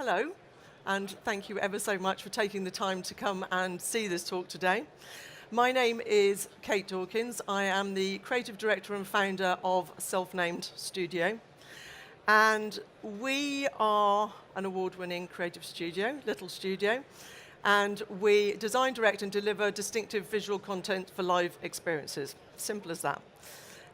hello, and thank you ever so much for taking the time to come and see this talk today. My name is Kate Dawkins. I am the creative director and founder of Self-Named Studio. And we are an award-winning creative studio, little studio, and we design, direct, and deliver distinctive visual content for live experiences. Simple as that.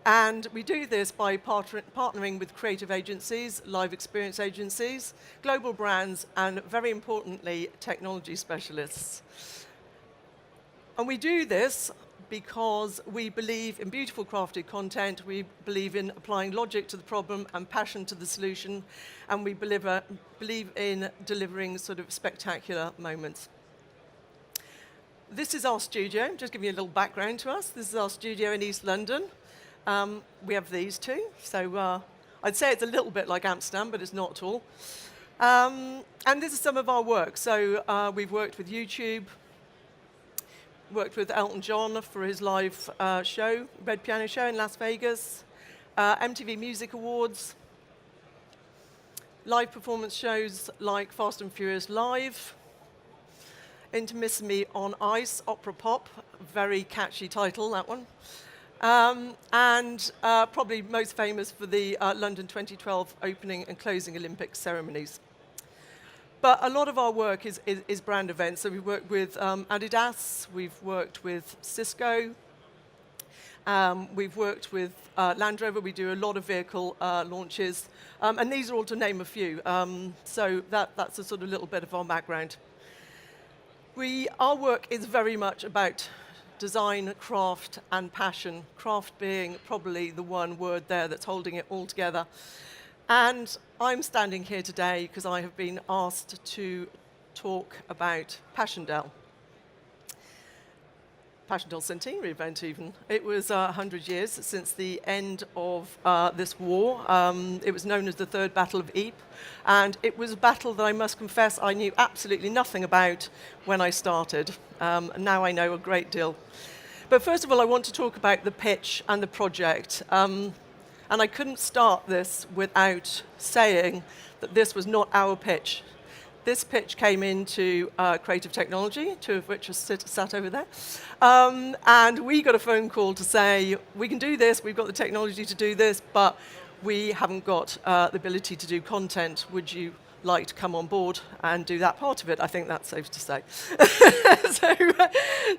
And we do this by partnering with creative agencies, live experience agencies, global brands, and very importantly, technology specialists. And we do this because we believe in beautiful crafted content, we believe in applying logic to the problem and passion to the solution, and we believe in delivering sort of spectacular moments. This is our studio. Just give you a little background to us. This is our studio in East London. We have these two, so I'd say it's a little bit like Amsterdam, but it's not at all. And this is some of our work. So we've worked with YouTube, worked with Elton John for his live show, Red Piano Show in Las Vegas, MTV Music Awards, live performance shows like Fast and Furious Live, Intermiss Me on Ice, Opera Pop, very catchy title, that one. And probably most famous for the London 2012 opening and closing Olympic ceremonies. But a lot of our work is brand events. So we work with Adidas, we've worked with Cisco, we've worked with Land Rover. We do a lot of vehicle launches. And these are all to name a few. So that's a sort of little bit of our background. Our work is very much about design, craft, and passion. Craft being probably the one word there that's holding it all together. And I'm standing here today because I have been asked to talk about Passchendaele. Passchendaele Centenary event even. It was 100 years since the end of this war. It was known as the Third Battle of Ypres, and it was a battle that I must confess I knew absolutely nothing about when I started. And now I know a great deal. But first of all, I want to talk about the pitch and the project. And I couldn't start this without saying that this was not our pitch. This pitch came into creative technology, two of which are sat over there. And we got a phone call to say, we can do this, we've got the technology to do this, but we haven't got the ability to do content. Would you like to come on board and do that part of it? I think that's safe to say.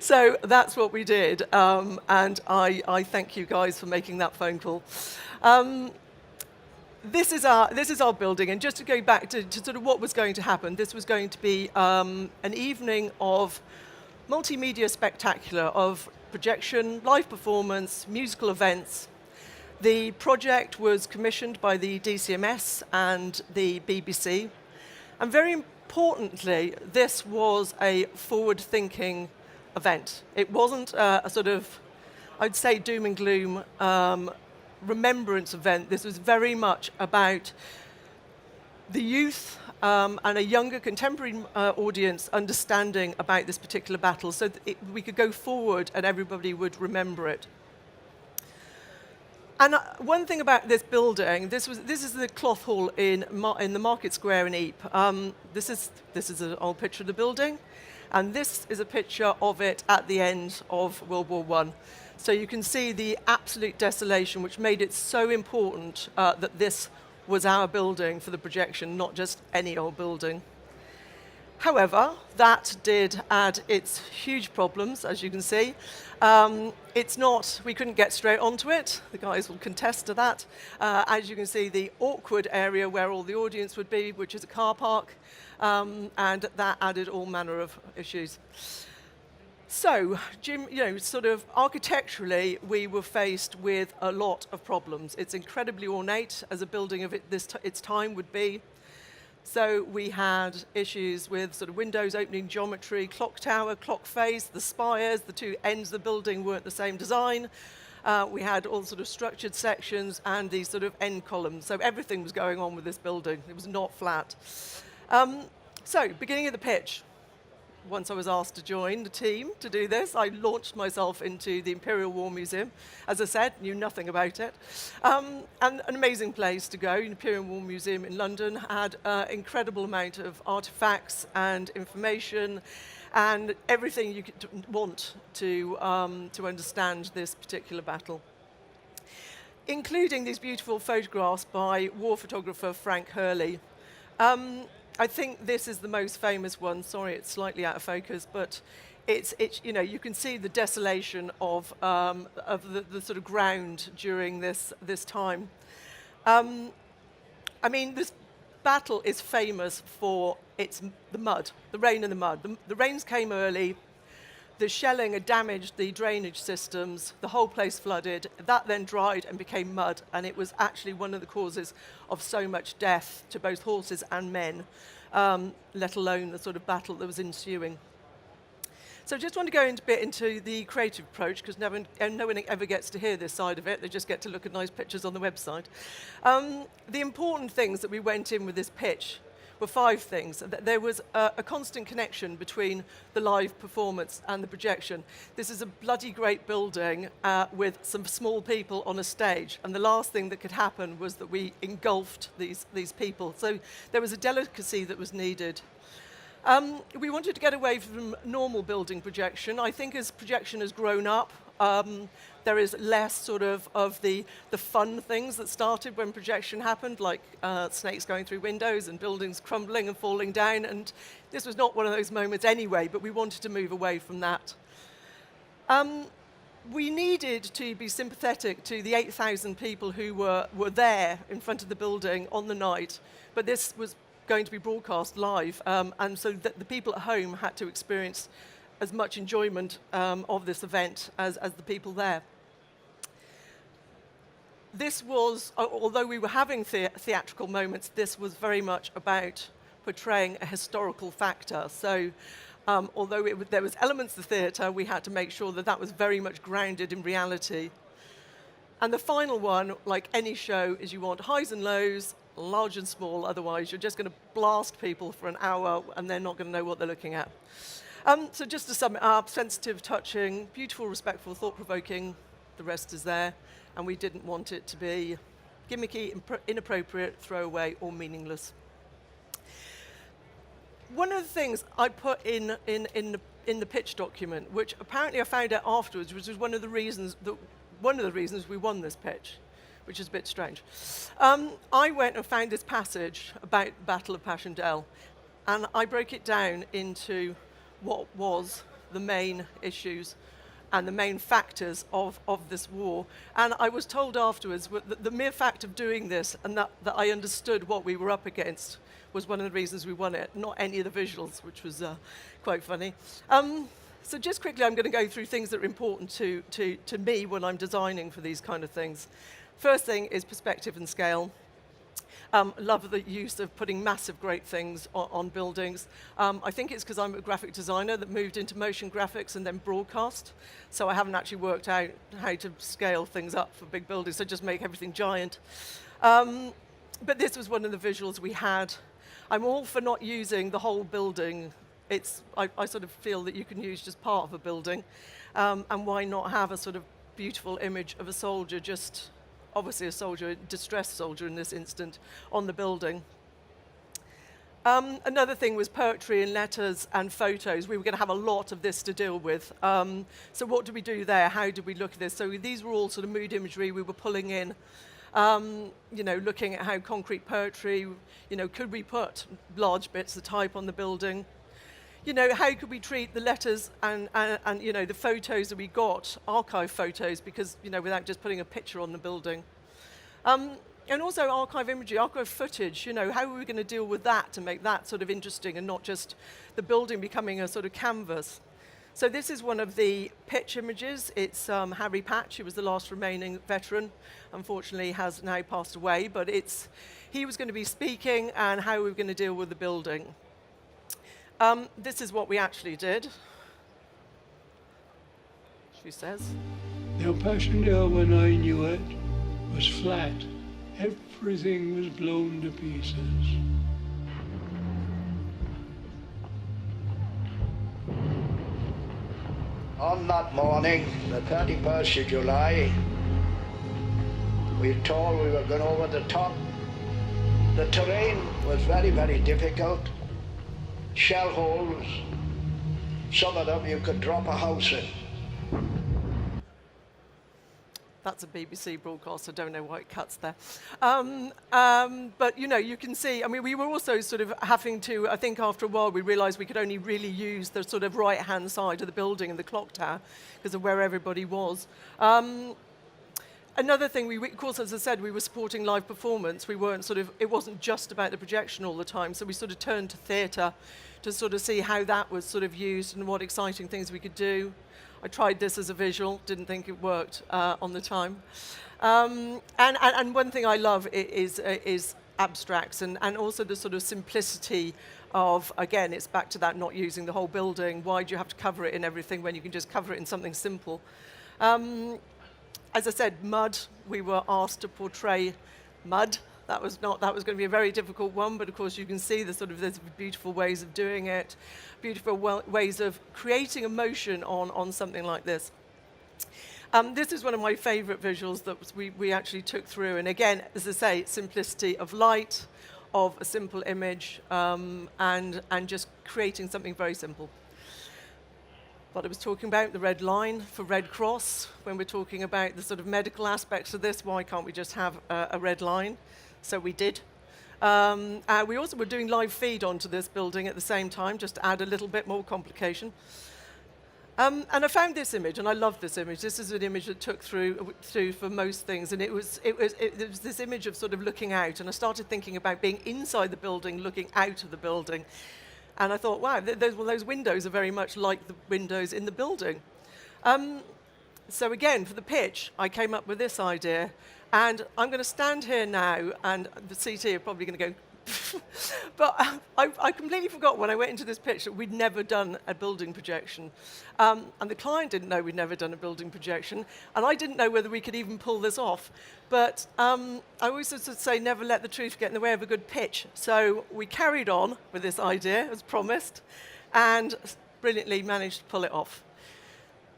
So that's what we did. And I thank you guys for making that phone call. This is our building, and just to go back to sort of what was going to happen, this was going to be an evening of multimedia spectacular, of projection, live performance, musical events. The project was commissioned by the DCMS and the BBC, and very importantly, this was a forward-thinking event. It wasn't a sort of, I'd say, doom and gloom remembrance event. This was very much about the youth and a younger contemporary audience understanding about this particular battle, so that we could go forward and everybody would remember it. And one thing about this building, this is the cloth hall in the Market Square in Ypres. This is an old picture of the building, and this is a picture of it at the end of World War I. So you can see the absolute desolation, which made it so important that this was our building for the projection, not just any old building. However, that did add its huge problems, as you can see. We couldn't get straight onto it. The guys will contest to that. As you can see, the awkward area where all the audience would be, which is a car park, and that added all manner of issues. So, Jim, sort of architecturally, we were faced with a lot of problems. It's incredibly ornate, as a building of its time would be. So we had issues with sort of windows, opening geometry, clock tower, clock face, the spires, the two ends of the building weren't the same design. We had all sort of structured sections and these sort of end columns. So everything was going on with this building. It was not flat. So, beginning of the pitch. once I was asked to join the team to do this, I launched myself into the Imperial War Museum. As I said, knew nothing about it. And an amazing place to go. The Imperial War Museum in London had an incredible amount of artifacts and information and everything you could want to understand this particular battle, including these beautiful photographs by war photographer Frank Hurley. I think this is the most famous one. Sorry, it's slightly out of focus, but it's you know, you can see the desolation of the sort of ground during this time. I mean, this battle is famous for the mud, the rain and the mud. The rains came early. The shelling had damaged the drainage systems, the whole place flooded, that then dried and became mud, and it was actually one of the causes of so much death to both horses and men, let alone the sort of battle that was ensuing. So I just want to go a bit into the creative approach, because no one ever gets to hear this side of it, they just get to look at nice pictures on the website. The important things that we went in with this pitch were 5 things. There was a constant connection between the live performance and the projection. This is a bloody great building with some small people on a stage, and the last thing that could happen was that we engulfed these people. So there was a delicacy that was needed. We wanted to get away from normal building projection. I think as projection has grown up, there is less sort of the fun things that started when projection happened, like snakes going through windows and buildings crumbling and falling down. And this was not one of those moments anyway, but we wanted to move away from that. We needed to be sympathetic to the 8,000 people who were there in front of the building on the night, but this was going to be broadcast live, and so that the people at home had to experience as much enjoyment of this event as the people there. This was, although we were having theatrical moments, this was very much about portraying a historical factor. So although there was elements of theatre, we had to make sure that that was very much grounded in reality. And the final one, like any show, is you want highs and lows, large and small, otherwise you're just going to blast people for an hour and they're not going to know what they're looking at. So just to sum it up, sensitive, touching, beautiful, respectful, thought-provoking, the rest is there, and we didn't want it to be gimmicky, inappropriate, throwaway, or meaningless. One of the things I put in the pitch document, which apparently I found out afterwards, which was one of the reasons we won this pitch, which is a bit strange. I went and found this passage about the Battle of Passchendaele, and I broke it down into what was the main issues and the main factors of this war. And I was told afterwards that the mere fact of doing this and that I understood what we were up against was one of the reasons we won it, not any of the visuals, which was quite funny. So just quickly, I'm going to go through things that are important to me when I'm designing for these kind of things. First thing is perspective and scale. Love the use of putting massive great things on buildings. I think it's because I'm a graphic designer that moved into motion graphics and then broadcast. So I haven't actually worked out how to scale things up for big buildings, so just make everything giant. But this was one of the visuals we had. I'm all for not using the whole building. I sort of feel that you can use just part of a building. And why not have a sort of beautiful image of a soldier, just obviously a soldier, a distressed soldier in this instant, on the building. Another thing was poetry and letters and photos. We were going to have a lot of this to deal with. So what did we do there? How did we look at this? So these were all sort of mood imagery we were pulling in, looking at how concrete poetry, could we put large bits of type on the building? How could we treat the letters and the photos that we got, archive photos, because, without just putting a picture on the building. And also archive imagery, archive footage, how are we going to deal with that to make that sort of interesting and not just the building becoming a sort of canvas? So this is one of the pitch images. It's Harry Patch, who was the last remaining veteran. Unfortunately, has now passed away, but he was going to be speaking and how we were going to deal with the building. This is what we actually did. She says. Now Passchendaele, when I knew it, was flat. Everything was blown to pieces. On that morning, the 31st of July, we were told we were going over the top. The terrain was very, very difficult. Shell holes, some of them you could drop a house in. That's a BBC broadcast, I don't know why it cuts there. But, you know, you can see, I mean, we were also sort of having to, I think after a while, we realized we could only really use the sort of right-hand side of the building and the clock tower because of where everybody was. Another thing, of course, as I said, we were supporting live performance. We weren't sort of, it wasn't just about the projection all the time, so we sort of turned to theatre to sort of see how that was sort of used and what exciting things we could do. I tried this as a visual, didn't think it worked on the time. And one thing I love is abstracts and also the sort of simplicity of, again, it's back to that not using the whole building. Why do you have to cover it in everything when you can just cover it in something simple? As I said, mud, we were asked to portray mud. That was going to be a very difficult one, but of course you can see there's beautiful ways of doing it, beautiful ways of creating emotion on something like this. This is one of my favorite visuals that we actually took through, and again, as I say, simplicity of light, of a simple image, and just creating something very simple. But I was talking about the red line for Red Cross. When we're talking about the sort of medical aspects of this, why can't we just have a red line? So we did. We also were doing live feed onto this building at the same time, just to add a little bit more complication. And I found this image, and I love this image. This is an image that took through for most things, and it was this image of sort of looking out, and I started thinking about being inside the building, looking out of the building. And I thought, wow, those windows are very much like the windows in the building. So again, for the pitch, I came up with this idea. And I'm going to stand here now, and the CT are probably going to go, but I completely forgot when I went into this pitch that we'd never done a building projection. And the client didn't know we'd never done a building projection, and I didn't know whether we could even pull this off. But I always used to say, never let the truth get in the way of a good pitch. So we carried on with this idea, as promised, and brilliantly managed to pull it off,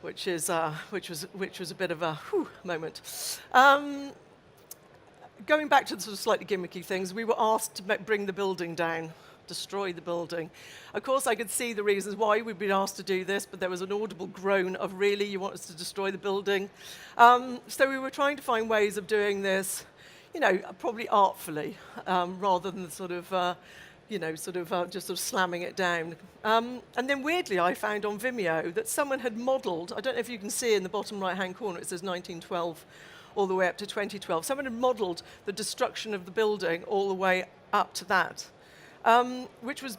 which was a bit of a moment. Going back to the sort of slightly gimmicky things, we were asked to bring the building down, destroy the building. Of course, I could see the reasons why we'd been asked to do this, but there was an audible groan of, really, you want us to destroy the building? So we were trying to find ways of doing this, you know, probably artfully, rather than sort of, just sort of slamming it down. And then weirdly, I found on Vimeo that someone had modelled, I don't know if you can see in the bottom right-hand corner, it says 1912 all the way up to 2012. Someone had modelled the destruction of the building all the way up to that, which was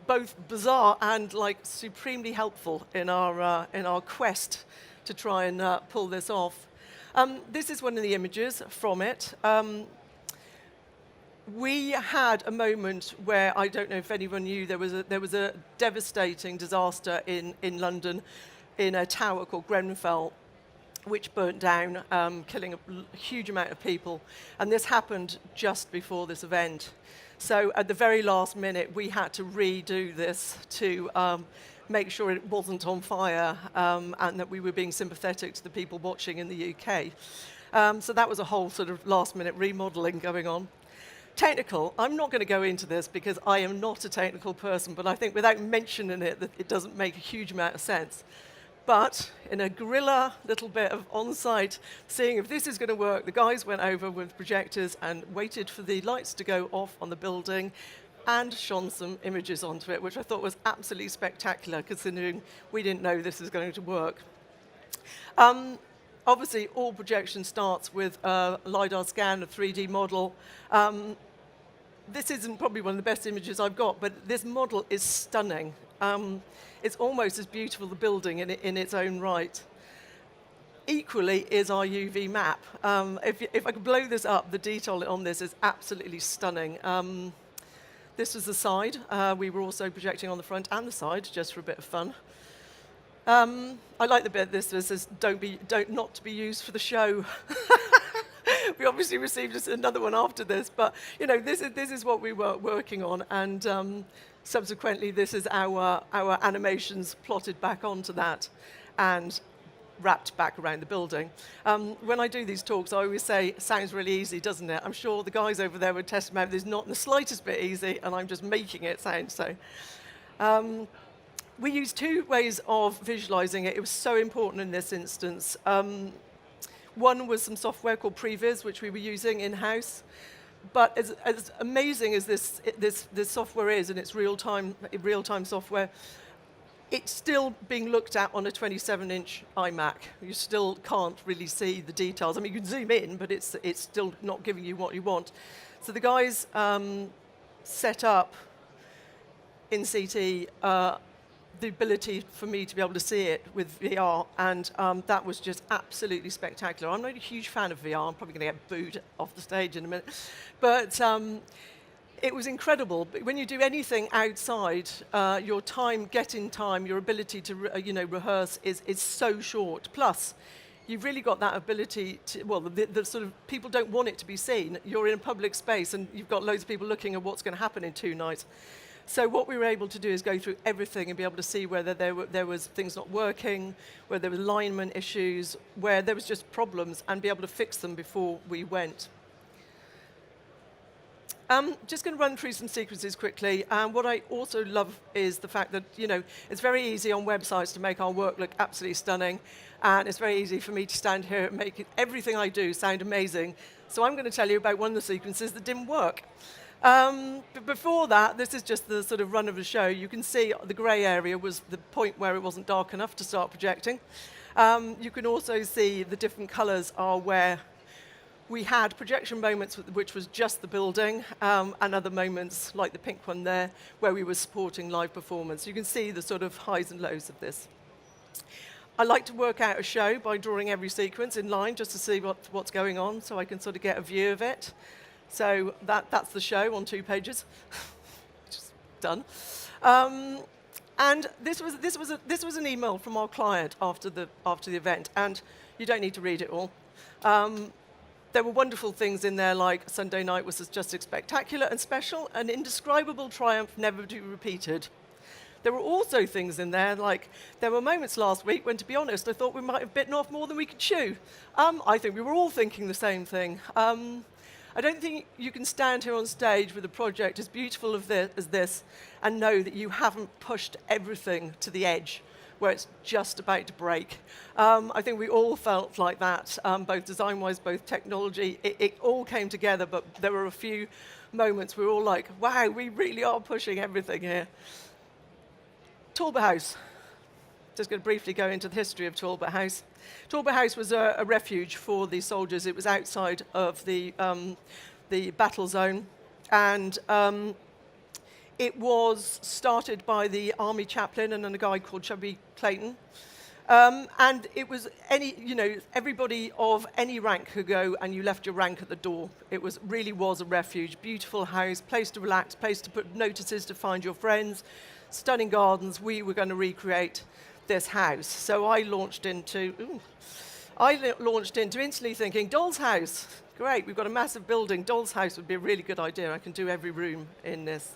both bizarre and like supremely helpful in our quest to try and pull this off. This is one of the images from it. We had a moment where, I don't know if anyone knew, there was a devastating disaster in London in a tower called Grenfell, which burnt down, killing a huge amount of people. And this happened just before this event. So at the very last minute, we had to redo this to make sure it wasn't on fire, and that we were being sympathetic to the people watching in the UK. So that was a whole sort of last-minute remodeling going on. Technical, I'm not going to go into this because I am not a technical person, but I think without mentioning it, that it doesn't make a huge amount of sense. But in a guerrilla little bit of on-site, seeing if this is going to work, the guys went over with projectors and waited for the lights to go off on the building and shone some images onto it, which I thought was absolutely spectacular, considering we didn't know this was going to work. Obviously, all projection starts with a LiDAR scan, a 3D model. This isn't probably one of the best images I've got, but this model is stunning. It's almost as beautiful, the building, in its own right. Equally is our UV map. If I could blow this up, the detail on this is absolutely stunning. This was the side. We were also projecting on the front and the side, just for a bit of fun. I like the bit this says, not to be used for the show. We obviously received another one after this, but you know, this is what we were working on, and subsequently this is our animations plotted back onto that. and wrapped back around the building. When I do these talks, I always say, it sounds really easy, doesn't it? I'm sure the guys over there would testify that it's not in the slightest bit easy, and I'm just making it sound so. We used two ways of visualizing it. It was so important in this instance. One was some software called Previs, which we were using in-house. But as amazing as this software is, and it's real-time software, it's still being looked at on a 27-inch iMac. You still can't really see the details. I mean, you can zoom in, but it's still not giving you what you want. So the guys set up in CT the ability for me to be able to see it with VR, and that was just absolutely spectacular. I'm not a huge fan of VR. I'm probably going to get booed off the stage in a minute. But it was incredible. But when you do anything outside, your time, your ability to rehearse is so short. Plus, you've really got that ability to, well, the sort of people don't want it to be seen. You're in a public space and you've got loads of people looking at what's going to happen in 2 nights. So what we were able to do is go through everything and be able to see whether there was things not working, where there were alignment issues, where there was just problems, and be able to fix them before we went. Just going to run through some sequences quickly. What I also love is the fact that, it's very easy on websites to make our work look absolutely stunning, and it's very easy for me to stand here and make everything I do sound amazing. So I'm going to tell you about one of the sequences that didn't work. But before that, this is just the sort of run of the show. You can see the grey area was the point where it wasn't dark enough to start projecting. You can also see the different colours are where we had projection moments which was just the building, and other moments, like the pink one there, where we were supporting live performance. You can see the sort of highs and lows of this. I like to work out a show by drawing every sequence in line just to see what's going on, so I can sort of get a view of it. So that's the show on 2 pages. Just done. And this was an email from our client after the event, and you don't need to read it all. There were wonderful things in there, like Sunday night was just spectacular and special, an indescribable triumph never to be repeated. There were also things in there, like there were moments last week when, to be honest, I thought we might have bitten off more than we could chew. I think we were all thinking the same thing. I don't think you can stand here on stage with a project as beautiful as this and know that you haven't pushed everything to the edge where it's just about to break. I think we all felt like that, both design-wise, both technology. It all came together, but there were a few moments we were all like, wow, we really are pushing everything here. Talbot House. Just going to briefly go into the history of Talbot House. Talbot House was a refuge for the soldiers. It was outside of the battle zone, and it was started by the army chaplain and then a guy called Chubby Clayton. And it was everybody of any rank could go, and you left your rank at the door. It really was a refuge, beautiful house, place to relax, place to put notices to find your friends, stunning gardens. We were going to recreate this house. So I launched into instantly thinking, Doll's House, great, we've got a massive building. Doll's House would be a really good idea. I can do every room in this.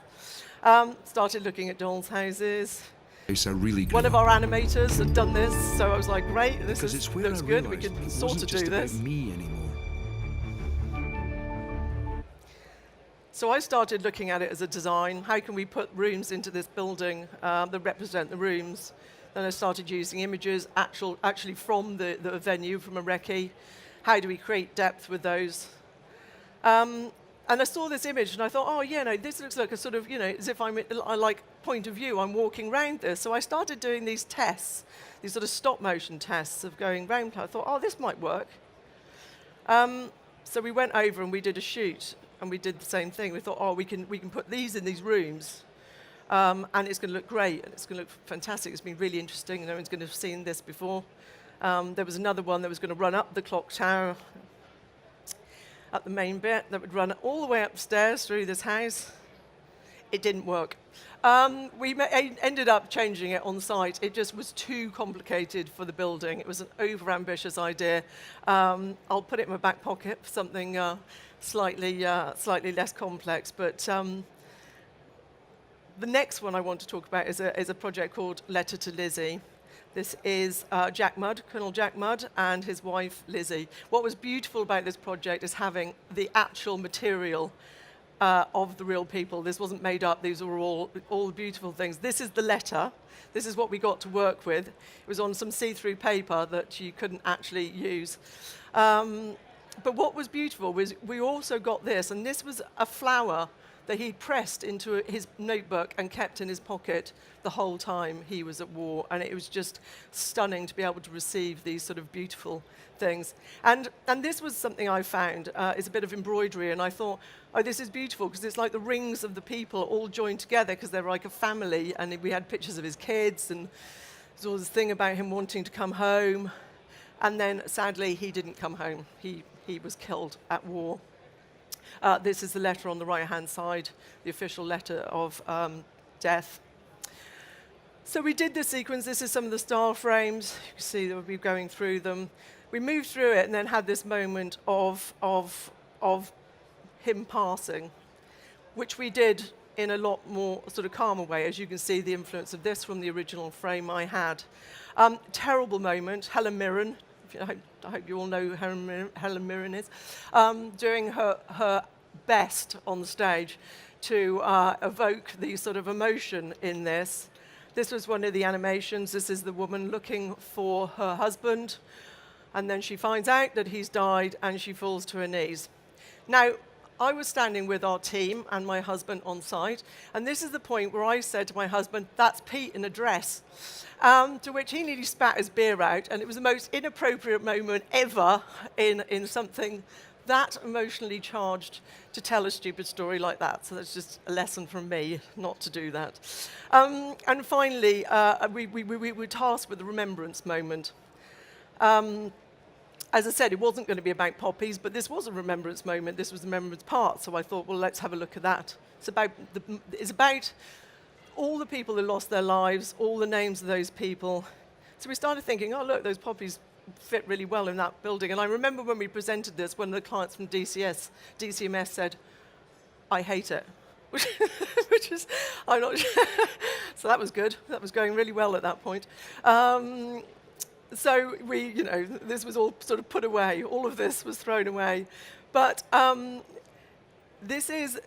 Started looking at Doll's Houses. It's a really good one of our animators had done this, so I was like, great, this looks good, we can it sort wasn't of just do about this. me anymore. So I started looking at it as a design. How can we put rooms into this building that represent the rooms? Then I started using images actually from the venue, from a recce. How do we create depth with those? And I saw this image and I thought, oh yeah, no, this looks like a sort of, as if I like point of view, I'm walking around this. So I started doing these tests, these sort of stop motion tests of going round. I thought, oh, this might work. So we went over and we did a shoot and we did the same thing. We thought, oh, we can put these in these rooms. And it's going to look great, and it's going to look fantastic. It's been really interesting. No one's going to have seen this before. There was another one that was going to run up the clock tower, up the main bit, that would run all the way upstairs through this house. It didn't work. We ended up changing it on site. It just was too complicated for the building. It was an over-ambitious idea. I'll put it in my back pocket for something slightly less complex, but the next one I want to talk about is a project called Letter to Lizzie. This is Jack Mudd, Colonel Jack Mudd, and his wife, Lizzie. What was beautiful about this project is having the actual material of the real people. This wasn't made up. These were all beautiful things. This is the letter. This is what we got to work with. It was on some see-through paper that you couldn't actually use. But what was beautiful was we also got this, and this was a flower that he pressed into his notebook and kept in his pocket the whole time he was at war. And it was just stunning to be able to receive these sort of beautiful things. And this was something I found, is a bit of embroidery, and I thought, oh, this is beautiful, because it's like the rings of the people all joined together, because they're like a family, and we had pictures of his kids, and there's all this thing about him wanting to come home. And then, sadly, he didn't come home. He was killed at war. This is the letter on the right-hand side, the official letter of death. So we did this sequence. This is some of the star frames. You can see that we'll be going through them. We moved through it and then had this moment of him passing, which we did in a lot more sort of calmer way. As you can see, the influence of this from the original frame I had. Terrible moment. Helen Mirren. I hope you all know who Helen Mirren is, doing her best on the stage to evoke the sort of emotion in this. This was one of the animations. This is the woman looking for her husband, and then she finds out that he's died, and she falls to her knees. Now, I was standing with our team and my husband on site, and this is the point where I said to my husband, "That's Pete in a dress." To which he nearly spat his beer out, and it was the most inappropriate moment ever in something that emotionally charged to tell a stupid story like that. So that's just a lesson from me not to do that. And finally, we were tasked with the remembrance moment. As I said, it wasn't going to be about poppies, but this was a remembrance moment. This was the remembrance part, so I thought, well, let's have a look at that. It's about all the people who lost their lives, all the names of those people. So we started thinking, oh, look, those poppies fit really well in that building. And I remember when we presented this, one of the clients from DCMS said, "I hate it," which is, I'm not sure. So that was good. That was going really well at that point. So this was all sort of put away. All of this was thrown away. But this is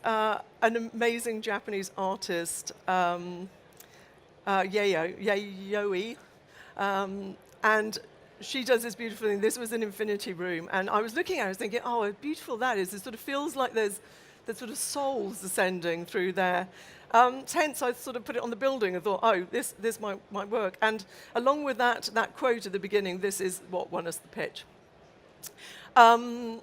an amazing Japanese artist, Yayoi, and she does this beautiful thing. This was an infinity room, and I was looking at it, I was thinking, oh, how beautiful that is. It sort of feels like there's sort of souls ascending through there. Hence, I sort of put it on the building and thought, oh, this might work. And along with that quote at the beginning, this is what won us the pitch. It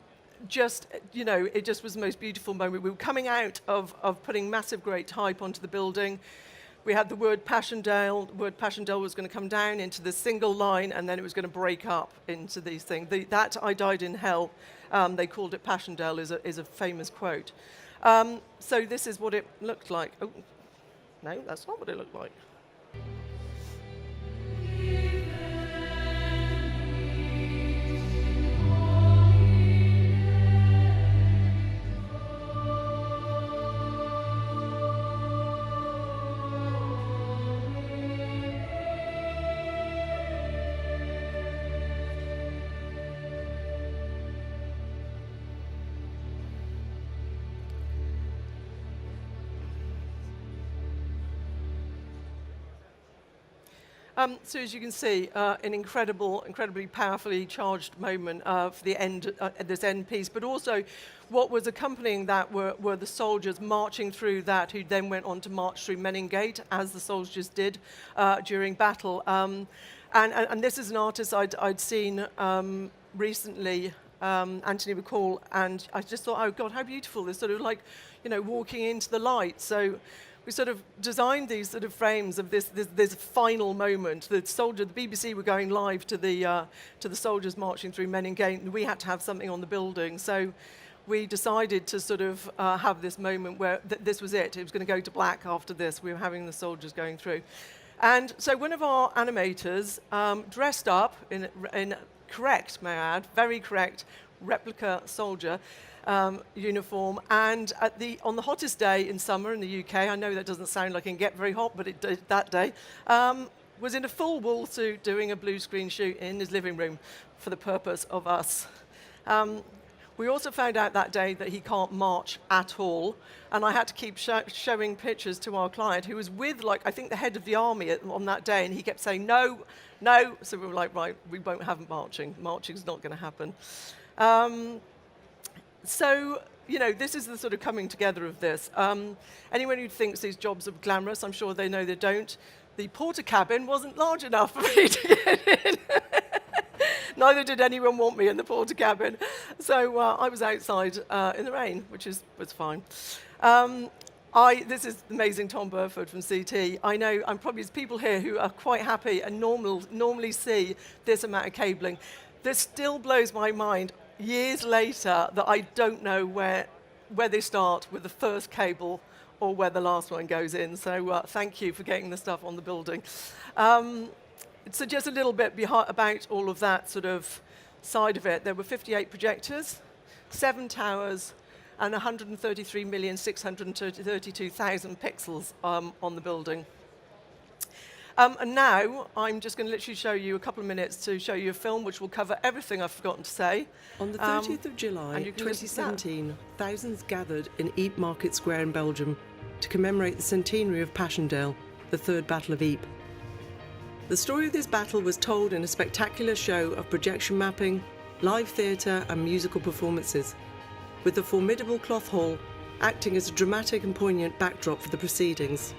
just was the most beautiful moment. We were coming out of putting massive great type onto the building. We had the word Passchendaele. The word Passchendaele was going to come down into the single line, and then it was going to break up into these things. That "I died in hell," they called it Passchendaele, is a famous quote. So this is what it looked like. Oh, no, that's not what it looked like. So as you can see, an incredibly powerfully charged moment for the end, this end piece, but also what was accompanying that were the soldiers marching through that, who then went on to march through Menin Gate, as the soldiers did during battle. And this is an artist I'd seen recently, Anthony McCall, and I just thought, oh God, how beautiful, this sort of like, walking into the light. So we sort of designed these sort of frames of this final moment. The BBC were going live to the soldiers marching through Menin Gate, and we had to have something on the building. So we decided to sort of have this moment where this was it. It was going to go to black after this. We were having the soldiers going through. And so one of our animators dressed up in correct, may I add, very correct replica soldier uniform, and on the hottest day in summer in the UK, I know that doesn't sound like it can get very hot, but it did that day, was in a full wool suit doing a blue screen shoot in his living room for the purpose of us. We also found out that day that he can't march at all, and I had to keep showing pictures to our client, who was with, like, I think the head of the army on that day, and he kept saying, no, no. So we were like, right, we won't have marching. Marching's not going to happen. So, you know, this is the sort of coming together of this. Anyone who thinks these jobs are glamorous, I'm sure they know they don't. The porter cabin wasn't large enough for me to get in. Neither did anyone want me in the porter cabin. So I was outside in the rain, which was fine. This is amazing Tom Burford from CT. I know there's people here who are quite happy and normally see this amount of cabling. This still blows my mind years later that I don't know where they start with the first cable or where the last one goes in. So thank you for getting the stuff on the building. So just a little bit about all of that sort of side of it. There were 58 projectors, 7 towers, and 133,632,000 pixels on the building. And now I'm just going to literally show you a couple of minutes to show you a film which will cover everything I've forgotten to say. On the 30th of July 2017, thousands gathered in Ypres Market Square in Belgium to commemorate the centenary of Passchendaele, the Third Battle of Ypres. The story of this battle was told in a spectacular show of projection mapping, live theatre and musical performances, with the formidable cloth hall acting as a dramatic and poignant backdrop for the proceedings.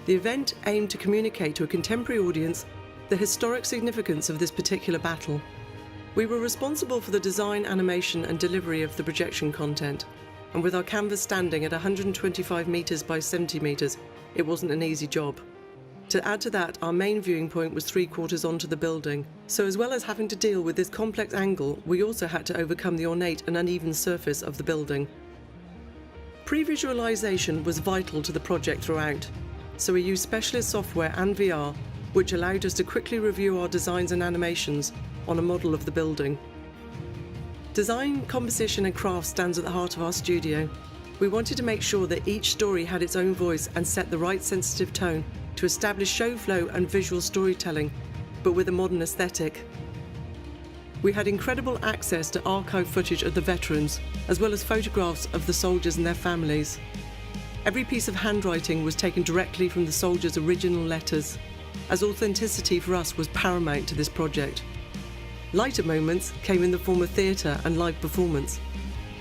The event aimed to communicate to a contemporary audience the historic significance of this particular battle. We were responsible for the design, animation and delivery of the projection content, and with our canvas standing at 125 metres by 70 metres, it wasn't an easy job. To add to that, our main viewing point was 3/4 onto the building, so as well as having to deal with this complex angle, we also had to overcome the ornate and uneven surface of the building. Pre-visualisation was vital to the project throughout, so we used specialist software and VR, which allowed us to quickly review our designs and animations on a model of the building. Design, composition and craft stands at the heart of our studio. We wanted to make sure that each story had its own voice and set the right sensitive tone to establish show flow and visual storytelling, but with a modern aesthetic. We had incredible access to archive footage of the veterans, as well as photographs of the soldiers and their families. Every piece of handwriting was taken directly from the soldiers' original letters, as authenticity for us was paramount to this project. Lighter moments came in the form of theatre and live performance,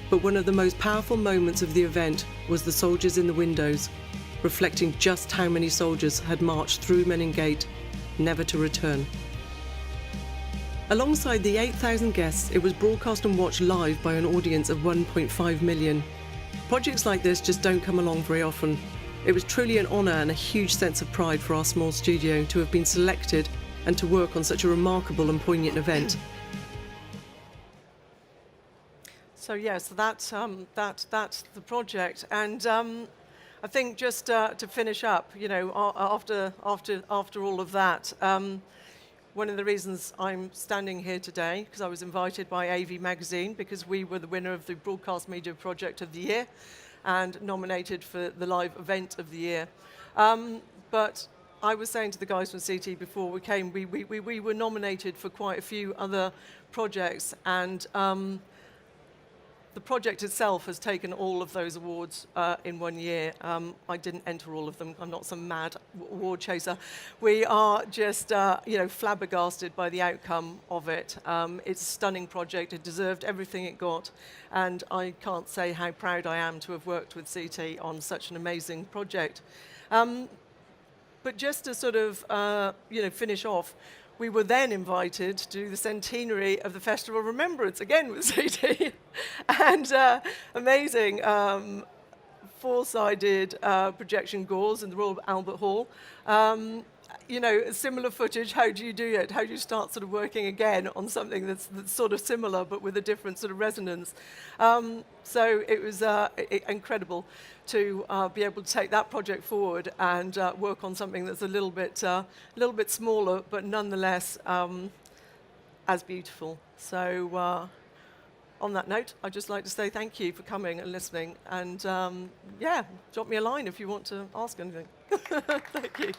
but one of the most powerful moments of the event was the soldiers in the windows, reflecting just how many soldiers had marched through Menin Gate, never to return. Alongside the 8,000 guests, it was broadcast and watched live by an audience of 1.5 million. Projects like this just don't come along very often. It was truly an honour and a huge sense of pride for our small studio to have been selected and to work on such a remarkable and poignant event. So yes, that's the project, and I think just to finish up, you know, after all of that, one of the reasons I'm standing here today, because I was invited by AV Magazine, because we were the winner of the Broadcast Media Project of the Year and nominated for the Live Event of the Year. But I was saying to the guys from CT before we came, we were nominated for quite a few other projects, and the project itself has taken all of those awards in 1 year. I didn't enter all of them. I'm not some mad award chaser. We are just, flabbergasted by the outcome of it. It's a stunning project. It deserved everything it got. And I can't say how proud I am to have worked with CT on such an amazing project. But just to sort of, finish off, we were then invited to do the centenary of the Festival of Remembrance, again with CT. And amazing four-sided projection gauze in the Royal Albert Hall. Similar footage, how do you do it? How do you start sort of working again on something that's sort of similar but with a different sort of resonance? So it was incredible to be able to take that project forward and work on something that's a little bit smaller, but nonetheless as beautiful. So on that note, I'd just like to say thank you for coming and listening, and drop me a line if you want to ask anything. Thank you.